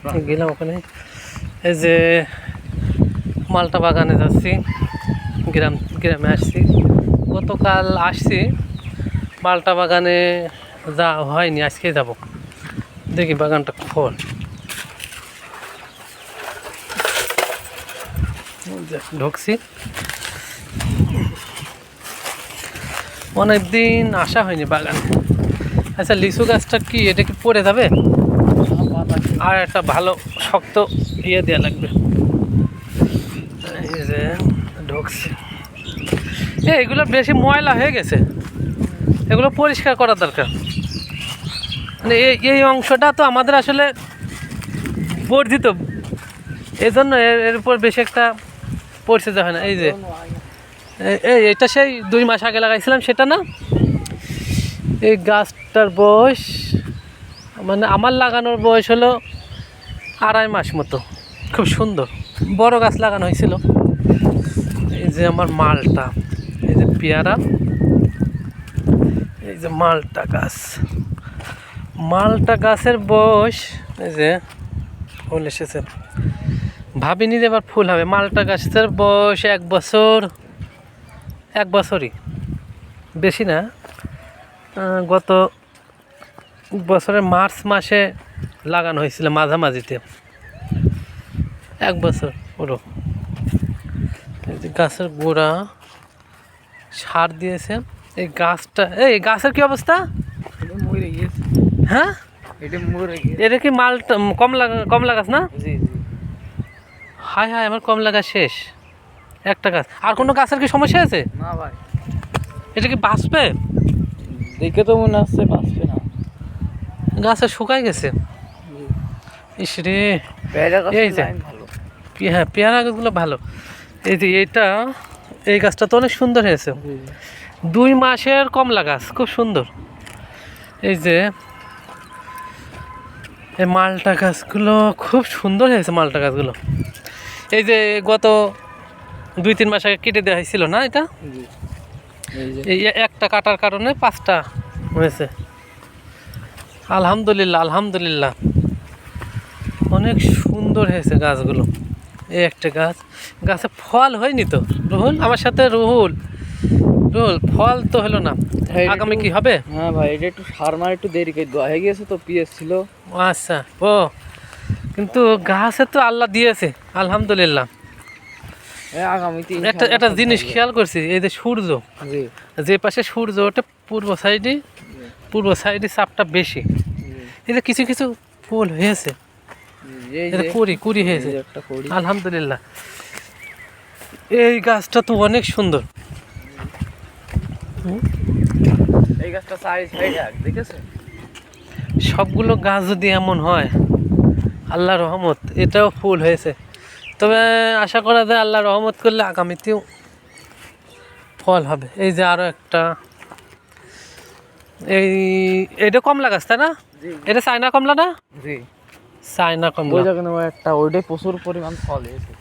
গেলাম ওখানে। এই যে মালটা বাগানে যাচ্ছি, গ্রামে আসছি। গতকাল আসছি, মালটা বাগানে যা হয়নি, আজকে যাব। দেখি বাগানটা খোল, ঢুকছি। অনেকদিন আসা হয়নি বাগানে। আচ্ছা, লিচু গাছটা কি এটা কি পড়ে যাবে? আর একটা ভালো শক্ত ইয়ে দেওয়া লাগবে। এই যে ঢুকছি, এগুলো বেশি ময়লা হয়ে গেছে, এগুলো পরিষ্কার করা দরকার। মানে এই অংশটা তো আমাদের আসলে বর্ধিত, এই জন্য এর উপর বেশি একটা পরিচর্যা হয় না। এই যে এটা সেই 2 মাস আগে লাগাইছিলাম সেটা না? এই গাছটার বয়স, মানে আমার লাগানোর বয়স হলো 2.5 মাস মতো। খুব সুন্দর বড় গাছ লাগানো হয়েছিল। এই যে আমার মালটা, এই যে পেয়ারা, এই যে মালটা গাছ। মালটা গাছের বয়স, এই যে ফুল এসেছে, ভাবিনি যে এবার ফুল হবে। মালটা গাছের বয়স 1 বছর, 1 বছরই, বেশি না। গত বছরের মার্চ মাসে লাগানো হয়েছিল, মাঝামাঝিতে। 1 বছর পুরো। এই যে গাছের গোড়া সার দিয়েছে। এই গাছটা, এই গাছের কি অবস্থা? মরে গিয়েছে। হ্যাঁ, এটা মরে গিয়েছে। এটা কি মালটা কমলা গাছ না? জি জি। হায় হায়, আমার কমলা গাছ শেষ, একটা গাছ। আর কোনো গাছের কি সমস্যা আছে? না ভাই, এটা কি বাঁচবে? দেখে তো মনে হচ্ছে বাঁচবে না। গাছে শুকাই গেছে। ইস রে। এই যে ভালো। হ্যাঁ, পেয়ারা গাছগুলো ভালো। এই যে এই গাছটা তো অনেক সুন্দর হয়েছে। 2 মাসের কমলা গাছ, খুব সুন্দর। এই যে এই মালটা গাছগুলো খুব সুন্দর হয়েছে, মালটা গাছগুলো। এই যে গত 2-3 মাস আগে কেটে দেওয়া হয়েছিল না এটা? এই একটা কাটার কারণে 5টা হয়েছে। আলহামদুলিল্লাহ, আলহামদুলিল্লাহ, অনেক সুন্দর হয়েছে গাছগুলো। এই একটা গাছে ফল হয়নি তো রুহুল, আমার সাথে রুহুল, ফল তো হলো না। আগামী কি হবে? হ্যাঁ ভাই, এটা একটু সার মার একটু দেরি করে দেওয়া হয়ে গেছে তো, পিএস ছিল। আচ্ছা, ও কিন্তু গাছে তো আল্লাহ দিয়েছে, আলহামদুলিল্লাহ। আগামীতে একটা জিনিস খেয়াল করছি, এই যে সূর্য, জি যে পাশে সূর্য ওটা পূর্ব সাইডে চাপটা বেশি। এই যে কিছু কিছু ফুল হয়েছে, কুড়ি হয়েছে, আলহামদুলিল্লাহ। এই গাছটা তো অনেক সুন্দর। এই গাছটা সাইজ দেখেছেন? সবগুলো গাছ যদি এমন হয়, আল্লাহর রহমত, এটাও ফুল হয়েছে। তবে আশা করা যায় আল্লাহ রহমত করলে আগামীতেও ফল হবে। এই যে আরো একটা, এইটা কমলা গাছ তাই না? এটা চায়না কমলা না? জি, চায়না কমলা। ওই জায়গায় একটা, ওইটাই প্রচুর পরিমাণ ফল হয়েছে।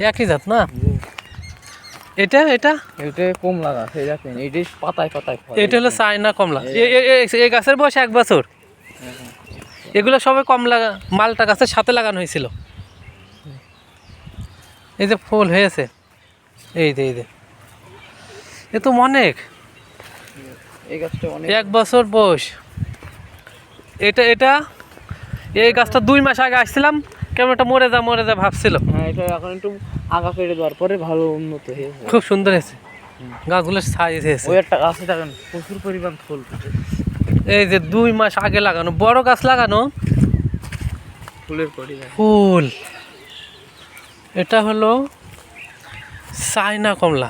একই জাত না? এটা কমলা গাছ, এই দেখেন, এইটাই পাতায় পাতায় ফল। এটা হলো চায়না কমলা। এই গাছের বয়স 1 বছর। এগুলো সবাই কমলা মালটা গাছের সাথে লাগানো হয়েছিল। এই যে ফুল হয়েছে, এই যে এ তো অনেক। এই গাছটা অনেক, 1 বছর বয়স। এই গাছটা 2 মাস আগে আসছিলাম, কেমন একটা মরে যা ভাবছিল। হ্যাঁ, এটা এখন একটু আগা কেটে দেওয়ার পরে ভালো উন্নত হয়েছে, খুব সুন্দর হয়েছে গাছগুলোর সাইজ হয়েছে। ওই একটা গাছে দেখেন প্রচুর পরিমাণ ফুল। এই যে 2 মাস আগে লাগানো, বড় গাছ লাগানো, ফুলের কড়ি ফুল। এটা হলো চায়না কমলা,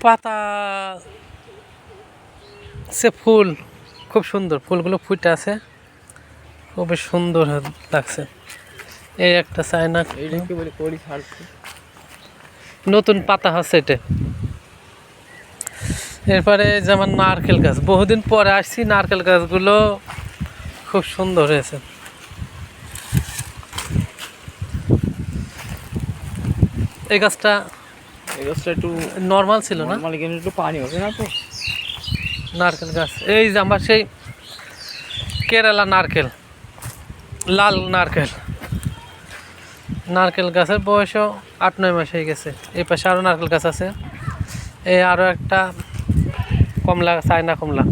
পাতা সে ফুল, খুব সুন্দর। ফুলগুলো ফুটে আছে, খুবই সুন্দর লাগছে। এই একটা চায়না, এইটাকে বলে কড়ি ছাড়ছে, নতুন পাতা হচ্ছে এটা। এরপরে যেমন নারকেল গাছ, বহুদিন পরে আসছি, নারকেল গাছগুলো খুব সুন্দর হয়েছে। এই গাছটা একটু নর্মাল ছিল না? নরমালি কিন্তু একটু পানি হবে না তো। নারকেল গাছ, এই যে আমার সেই কেরালা নারকেল, লাল নারকেল, নারকেল গাছের বয়সও 8-9 মাস হয়ে গেছে। এই পাশে আরও নারকেল গাছ আছে। এই আরও একটা কমলা, চায়না কমলা,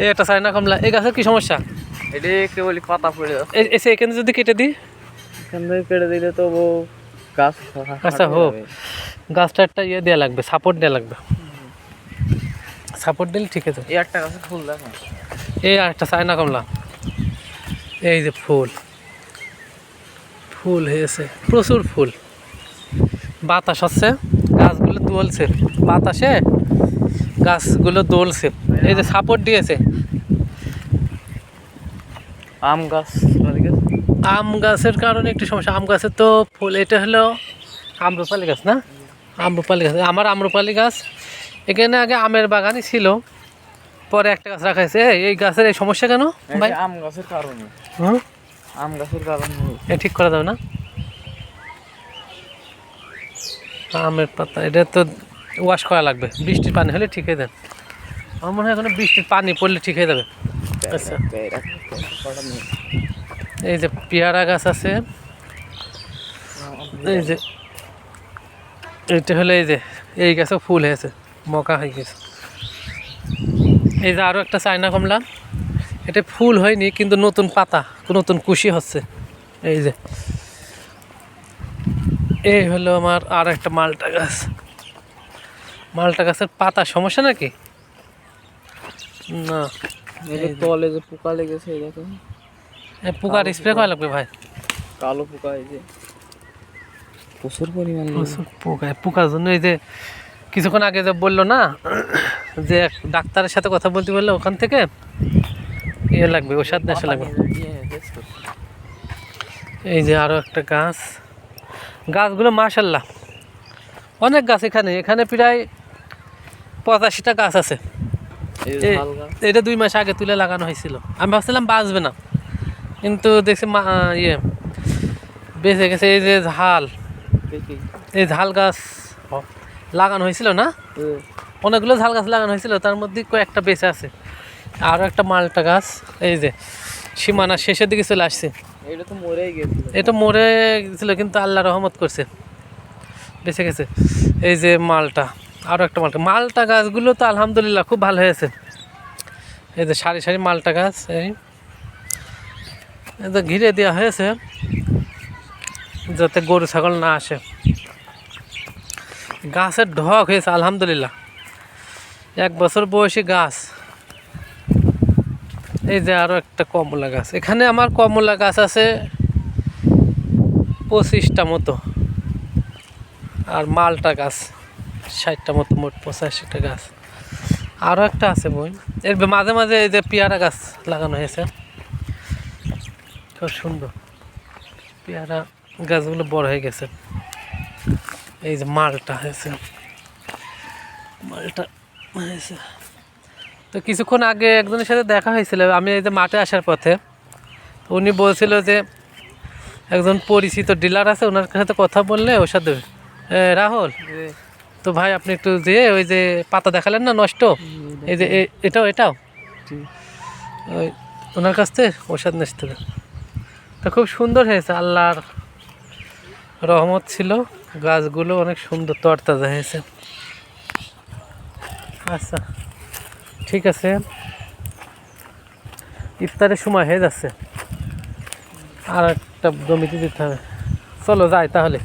এই একটা চায়না কমলা। এই গাছের কি সমস্যা? এটা কেবলই পাতা পড়ে যাচ্ছে। এসে এখানে যদি কেটে দিই, এখান থেকে কেটে দিলে তো গাছ আচ্ছা হোক, গাছটা একটা ইয়ে দেওয়া লাগবে, সাপোর্ট দেওয়া লাগবে। সাপোর্ট দিলে ঠিক আছে। এই একটা গাছের ফুল দেখো, এই আর একটা চায়না কমলা, এই যে ফুল, ফুল হয়েছে প্রচুর ফুল। বাতাস হচ্ছে, গাছগুলো দোলছে বাতাসে, গাছগুলো দোলছে। এই যে সাপোর্ট দিয়েছে। আম গাছ, আম গাছের কারণে একটু সমস্যা। আম গাছের তো ফুল, এটা হলো আম্রপালি গাছ না? আম্রপালি গাছ, আমার আম্রপালি গাছ। এখানে আগে আমের বাগানই ছিল, পরে একটা গাছ রাখা হয়েছে। এই গাছের এই সমস্যা কেন ভাই? আম গাছের কারণে। হুম, আম গাছের কারণে এ ঠিক করা যাবে না? আমের পাতা এটা তো ওয়াশ করা লাগবে, বৃষ্টির পানি হলে ঠিক হয়ে যাবে। আমার মনে হয় এখন বৃষ্টির পানি পড়লে ঠিক হয়ে যাবে। আচ্ছা, এই যে পেয়ারা গাছ আছে, এই যে এইটা হলো, এই যে এই গাছেও ফুল হয়েছে, মকা হয়ে গেছে। এই যে আরও একটা চায়না কমলা, এটা ফুল হয়নি কিন্তু নতুন পাতা, নতুন কুশি হচ্ছে। এই যে এই হলো আমার আর একটা মালটা গাছ। মালটা গাছের পাতা সমস্যা নাকি? না, তলে যে পোকা লেগেছে দেখো, পোকার স্প্রে করা লাগবে ভাই। কালো পোকা, এই যে প্রচুর পরিমাণ পোকার জন্য এই যে কিছুক্ষণ আগে যে বললো না, যে এক ডাক্তারের সাথে কথা বলতে বললো, ওখান থেকে ইয়ে লাগবে, ওষুধ নেশা লাগবে। এই যে আরও একটা গাছ, গাছগুলো মাশাল্লাহ অনেক গাছ। এখানে এখানে প্রায় 85টা গাছ আছে। এটা 2 মাস আগে তুলে লাগানো হয়েছিল। আমি ভাবছিলাম বাঁচবে না, কিন্তু দেখছি ইয়ে বেঁচে গেছে। এই যে ঝাল, এই ঝাল গাছ লাগানো হয়েছিল না, অনেকগুলো ঝাল গাছ লাগানো হয়েছিল, তার মধ্যে কয়েকটা বেঁচে আছে। আরও একটা মালটা গাছ, এই যে সীমানা শেষের দিকে চলে আসছে। এটা তো মরেই গেছিল, এটা মরে গেছিলো কিন্তু আল্লাহ রহমত করছে, বেঁচে গেছে। এই যে মালটা, আরও একটা মালটা, মালটা গাছগুলো তো আলহামদুলিল্লাহ খুব ভালো হয়েছে। এই যে সারি সারি মালটা গাছ, এই যে ঘিরে দেওয়া হয়েছে যাতে গরু ছাগল না আসে। গাছের ঢক হয়েছে আলহামদুলিল্লাহ, 1 বছর বয়সী গাছ। এই যে আরও একটা কমলা গাছ, এখানে আমার কমলা গাছ আছে 25টা মতো, আর মালটা গাছ 60টা মতো, মোট 85টা গাছ। আরও একটা আছে বই, এর মাঝে মাঝে এই যে পেয়ারা গাছ লাগানো হয়েছে, খুব সুন্দর। পেয়ারা গাছগুলো বড় হয়ে গেছে। এই যে মালটা হয়েছে, মালটা হয়েছে। তো কিছুক্ষণ আগে একজনের সাথে দেখা হয়েছিল, আমি এই যে মাঠে আসার পথে, উনি বলছিল যে একজন পরিচিত ডিলার আছে, ওনার সাথে কথা বললে ওষুধ দেবে। রাহুল, তো ভাই আপনি একটু যে ওই যে পাতা দেখালেন না নষ্ট, এই যে এটাও ওই ওনার কাছ থেকে ওষুধ নিতে হবে। তো খুব সুন্দর হয়েছে, আল্লাহর রহমত ছিল, গাছগুলো অনেক সুন্দর তরতাজা হয়েছে। আচ্ছা ঠিক আছে, ইফতারের সময় হয়ে যাচ্ছে, আর একটা জমিতে দিতে হবে। চলো যাই তাহলে।